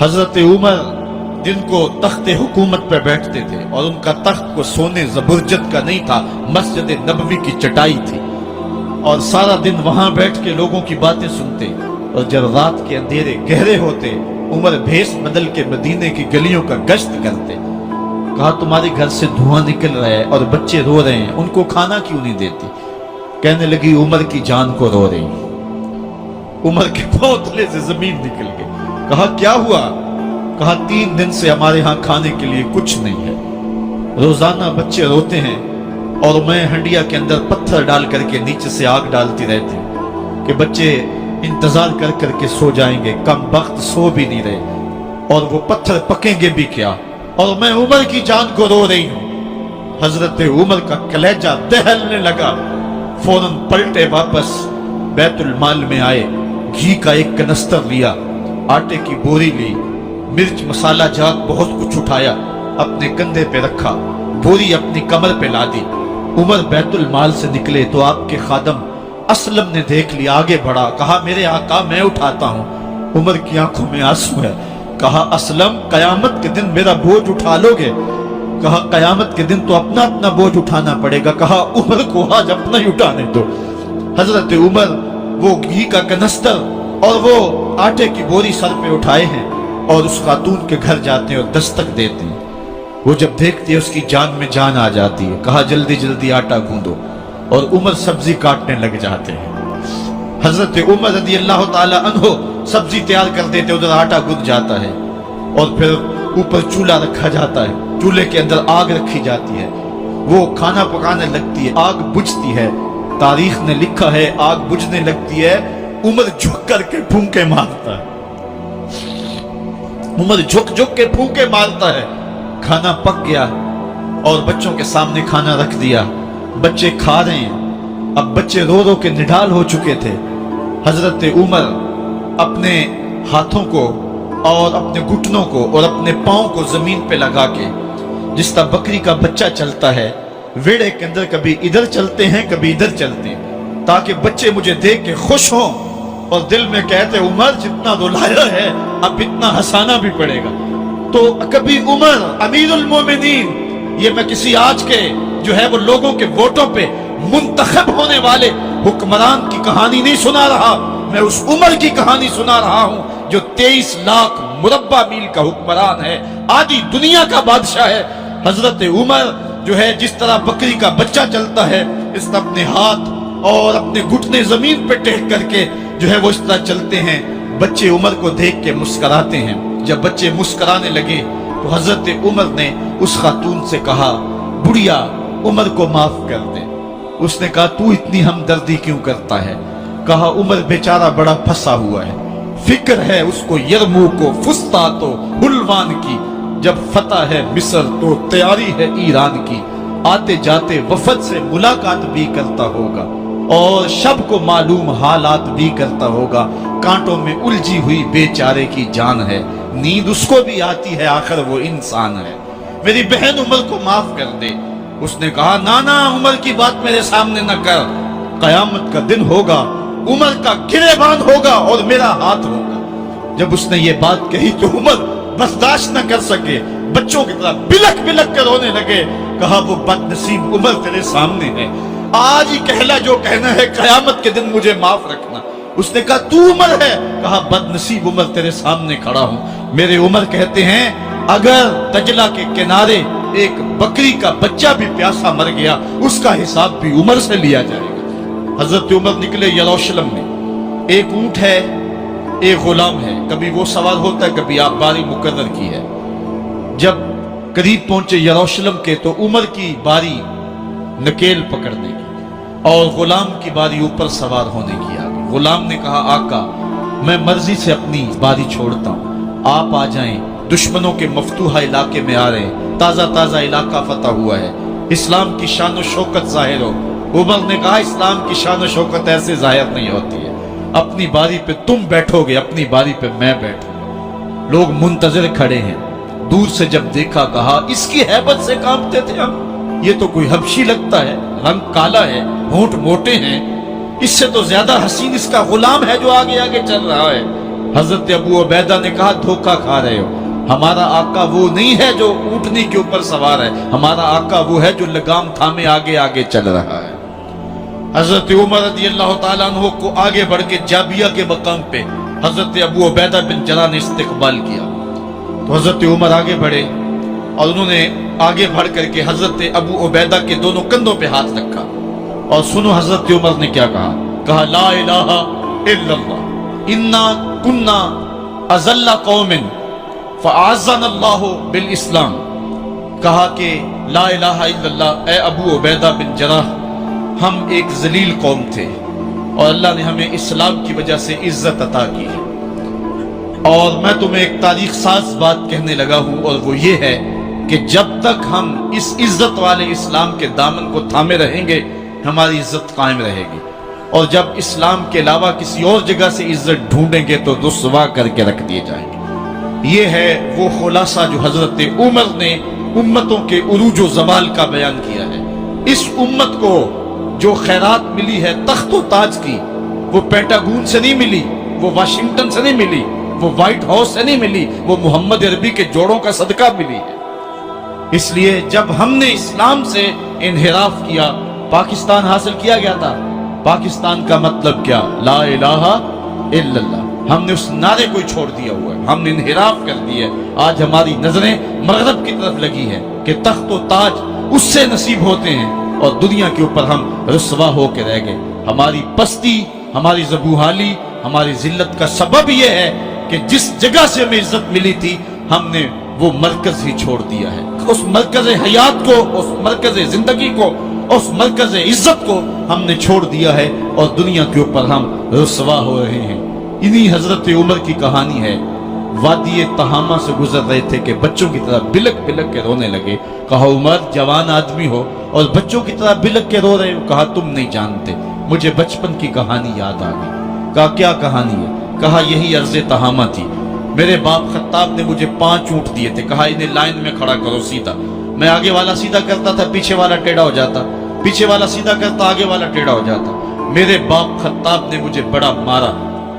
हजरत उमर दिन को तख्त हुकूमत पर बैठते थे और उनका तख्त को सोने जबरजद का नहीं था, मस्जिद नबवी की चटाई थी और सारा दिन वहां बैठ के लोगों की बातें सुनते। और जब रात के अंधेरे गहरे होते उमर भेष बदल के मदीने की गलियों का गश्त करते। कहा तुम्हारे घर से धुआं निकल रहा है और बच्चे रो रहे हैं, उनको खाना क्यों नहीं देती? कहने लगी उमर की जान को रो रही। उमर के पांव तले से जमीन निकल गई। कहा क्या हुआ? कहा 3 दिन से हमारे यहाँ खाने के लिए कुछ नहीं है। रोजाना बच्चे रोते हैं और मैं हंडिया के अंदर पत्थर डाल करके नीचे से आग डालती रहती हूँ कि बच्चे इंतजार कर करके सो जाएंगे, कम वक्त सो भी नहीं रहे और वो पत्थर पकेंगे भी क्या, और मैं उमर की जान को रो रही हूँ। हजरत उमर का कलेजा दहलने लगा। फौरन पलटे वापस बैतुल माल में आए, घी का एक कनस्तर लिया, आटे की बोरी ली, मिर्च मसाला जात बहुत कुछ उठाया, अपने कंधे पे रखा, बोरी अपनी कमर पे ला दी। उमर बैतुल माल से निकले तो आपके खादम असलम ने देख लिया, आगे बढ़ा, कहा मेरे आका मैं उठाता हूँ। उमर की आंखों में आंसू है। कहा असलम कयामत के दिन मेरा बोझ उठा लोगे? कहा कयामत के दिन तो अपना अपना बोझ उठाना पड़ेगा। कहा उमर को आज अपना ही उठाने दो। हजरत उमर वो घी का कनस्तर और वो आटे की बोरी सर पे उठाए हैं और उस खातून के घर जाते हैं और दस्तक देते हैं। वो जब देखती है उसकी जान में जान आ जाती है। कहा जल्दी जल्दी आटा गूंदो, और उमर सब्जी काटने लग जाते हैं। हजरत उमर रज़ी अल्लाह ताला अन्हो सब्जी तैयार कर देते, उधर आटा गूंद जाता है और फिर ऊपर चूल्हा रखा जाता है, चूल्हे के अंदर आग रखी जाती है, वो खाना पकाने लगती है, आग बुझती है। तारीख ने लिखा है आग बुझने लगती है, उमर झुक करके फूंके मारता है। उमर झुक झुक के फूंके मारता है। खाना पक गया और बच्चों के सामने खाना रख दिया, बच्चे खा रहे हैं। अब बच्चे रो रो के निढाल हो चुके थे। हजरत उमर अपने हाथों को और अपने घुटनों को और अपने पांव को जमीन पे लगा के, जिस तरह बकरी का बच्चा चलता है वेड़े के अंदर, कभी इधर चलते हैं कभी इधर चलते हैं, ताकि बच्चे मुझे देख के खुश हों और दिल में कहते उमर जितना रुलाया है अब इतना हंसाना भी पड़ेगा। तो कभी उमर अमीरुल मोमिनीन, ये मैं किसी आज के जो है वो लोगों के वोटों पे मुंतखब होने वाले हुक्मरान की कहानी नहीं सुना रहा, मैं उस उमर की कहानी सुना रहा हूं जो 23 लाख मुरब्बा मील का हुक्मरान है, आधी दुनिया का बादशाह है। हजरत उमर जो है जिस तरह बकरी का बच्चा चलता है, इस तरह अपने हाथ और अपने घुटने जमीन पे टेक करके जो है वो इस तरह चलते हैं। बच्चे उमर को देख के मुस्कुराते हैं। जब बच्चे मुस्कुराने लगे तो हजरत उमर ने उस खातून से कहा बुढ़िया उमर को माफ कर दे। उसने कहा तू इतनी हमदर्दी क्यों करता है? कहा उमर बेचारा बड़ा फंसा हुआ है, फिक्र है उसको यरमूक को, फुस्तात हुलवान की, जब फतह है मिस्र तो तैयारी है ईरान की, आते जाते वफद से मुलाकात भी करता होगा और शब को मालूम हालात भी करता होगा। कांटों में उलझी हुई बेचारे की जान है, नींद उसको भी आती है, आखिर वो इंसान है। मेरी बहन उमर को माफ कर दे। उसने कहा नाना उमर की बात मेरे सामने न कर, कयामत का दिन होगा, उमर का गिरेबान होगा और मेरा हाथ होगा। जब उसने ये बात कही तो उमर बर्दाश्त न कर सके, बच्चों की तरह बिलक बिलक कर रोने लगे। कहा वो बदनसीब उमर तेरे सामने है, आज ही कहला जो कहना है, कयामत के दिन मुझे माफ रखना। उसने कहा तू उमर है? कहा बदनसीब उमर तेरे सामने खड़ा हूं। मेरे उमर कहते हैं अगर दजला के किनारे एक बकरी का बच्चा भी प्यासा मर गया उसका हिसाब भी उमर से लिया जाएगा। हजरत उमर निकले यरूशलेम में। एक ऊंट है, एक गुलाम है, कभी वो सवार होता है, कभी आप बारी मुकर्रर की है। जब करीब पहुंचे यरूशलेम के तो उमर की बारी नकेल पकड़ने की और गुलाम की बारी ऊपर सवार होने की आ गई। गुलाम ने कहा आका मैं मर्जी से अपनी बारी छोड़ता हूं, आप आ जाएं, दुश्मनों के मफतूहा इलाके में आ रहे हैं, ताजा ताजा इलाका फतह हुआ है, इस्लाम की शान और शौकत जाहिर हो। उमर ने कहा इस्लाम की शान और शौकत ऐसे जाहिर नहीं होती है, अपनी बारी पे तुम बैठोगे, अपनी बारी पे मैं बैठूंगा। लोग मुंतजर खड़े हैं। दूर से जब देखा कहा इसकी हैबत से कांपते थे हम, ये तो कोई हबशी लगता है, रंग काला है, होंठ मोटे हैं, इससे तो ज्यादा हसीन इसका गुलाम है जो आगे आगे चल रहा है। حضرت ابو عبیدہ نے کہا دھوکہ کھا رہے ہو، ہمارا آقا وہ نہیں ہے جو اونٹنی کے اوپر سوار ہے، ہمارا آقا وہ ہے جو لگام تھامے آگے آگے چل رہا ہے۔ حضرت عمر رضی اللہ تعالیٰ عنہ کو آگے بڑھ کے جابیہ کے مقام پہ حضرت ابو عبیدہ بن جراح نے استقبال کیا، تو حضرت عمر آگے بڑھے اور انہوں نے آگے بڑھ کر کے حضرت ابو عبیدہ کے دونوں کندھوں پہ ہاتھ رکھا، اور سنو حضرت عمر نے کیا کہا لا الہ الا اللہ انا کنا اذل قوم فاعزنا اللہ بالاسلام، کہا کہ لا الہ الا اللہ، اے ابو عبیدہ بن جراح، ہم ایک ذلیل قوم تھے اور اللہ نے ہمیں اسلام کی وجہ سے عزت عطا کی ہے۔ اور میں تمہیں ایک تاریخ ساز بات کہنے لگا ہوں، اور وہ یہ ہے کہ جب تک ہم اس عزت والے اسلام کے دامن کو تھامے رہیں گے ہماری عزت قائم رہے گی، اور جب اسلام کے علاوہ کسی اور جگہ سے عزت ڈھونڈیں گے تو رسوا کر کے رکھ دیے جائیں گے۔ یہ ہے وہ خلاصہ جو حضرت عمر نے امتوں کے عروج و زوال کا بیان کیا ہے۔ اس امت کو جو خیرات ملی ہے تخت و تاج کی، وہ پینٹاگون سے نہیں ملی، وہ واشنگٹن سے نہیں ملی، وہ وائٹ ہاؤس سے نہیں ملی، وہ محمد عربی کے جوڑوں کا صدقہ ملی ہے۔ اس لیے جب ہم نے اسلام سے انحراف کیا، پاکستان حاصل کیا گیا تھا۔ پاکستان کا مطلب کیا؟ لا الہ الا اللہ۔ ہم نے اس نعرے کو چھوڑ دیا ہوا ہے، ہم نے انحراف کر دیا ہے۔ آج ہماری نظریں مغرب کی طرف لگی ہے کہ تخت و تاج اس سے نصیب ہوتے ہیں، اور دنیا کے اوپر ہم رسوا ہو کے رہ گئے۔ ہماری پستی، ہماری زبوحالی، ہماری ذلت کا سبب یہ ہے کہ جس جگہ سے ہمیں عزت ملی تھی ہم نے وہ مرکز ہی چھوڑ دیا ہے۔ اس مرکز حیات کو، اس مرکز زندگی کو، اس مرکز عزت کو ہم نے چھوڑ دیا ہے، اور دنیا کے اوپر ہم رسوا ہو رہے ہیں۔ انہی حضرت عمر کی کہانی ہے۔ وادی تہامہ سے گزر رہے تھے کہ بچوں کی طرح بلک بلک کے رونے لگے۔ کہا عمر جوان آدمی ہو اور بچوں کی طرح بلک کے رو رہے ہو؟ کہا تم نہیں جانتے، مجھے بچپن کی کہانی یاد آ گئی۔ کہا کیا کہانی ہے؟ کہا یہی عرض تہامہ تھی، میرے باپ خطاب نے مجھے 5 اونٹ دیے تھے، کہا انہیں لائن میں کھڑا کرو سیدھا۔ میں آگے والا سیدھا کرتا تھا، پیچھے والا ٹیڑھا ہو جاتا، پیچھے والا سیدھا کرتا، آگے والا ٹیڑھا ہو جاتا۔ میرے باپ خطاب نے مجھے بڑا مارا۔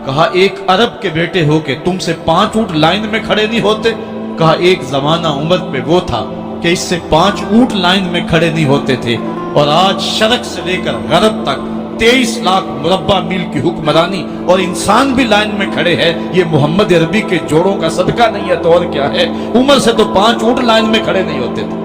کہا ایک عرب کے بیٹے ہو کہ تم سے 5 اونٹ لائن میں کھڑے نہیں ہوتے؟ کہا ایک زمانہ عمر پہ وہ تھا کہ اس سے 5 اونٹ لائن میں کھڑے نہیں ہوتے تھے، اور آج شرق سے لے کر غرب تک 23 لاکھ مربع میل کی حکمرانی اور انسان بھی لائن میں کھڑے ہیں۔ یہ محمد عربی کے جوڑوں کا صدقہ نہیں ہے تو اور کیا ہے؟ عمر سے تو 5 اونٹ لائن میں کھڑے نہیں ہوتے تھے۔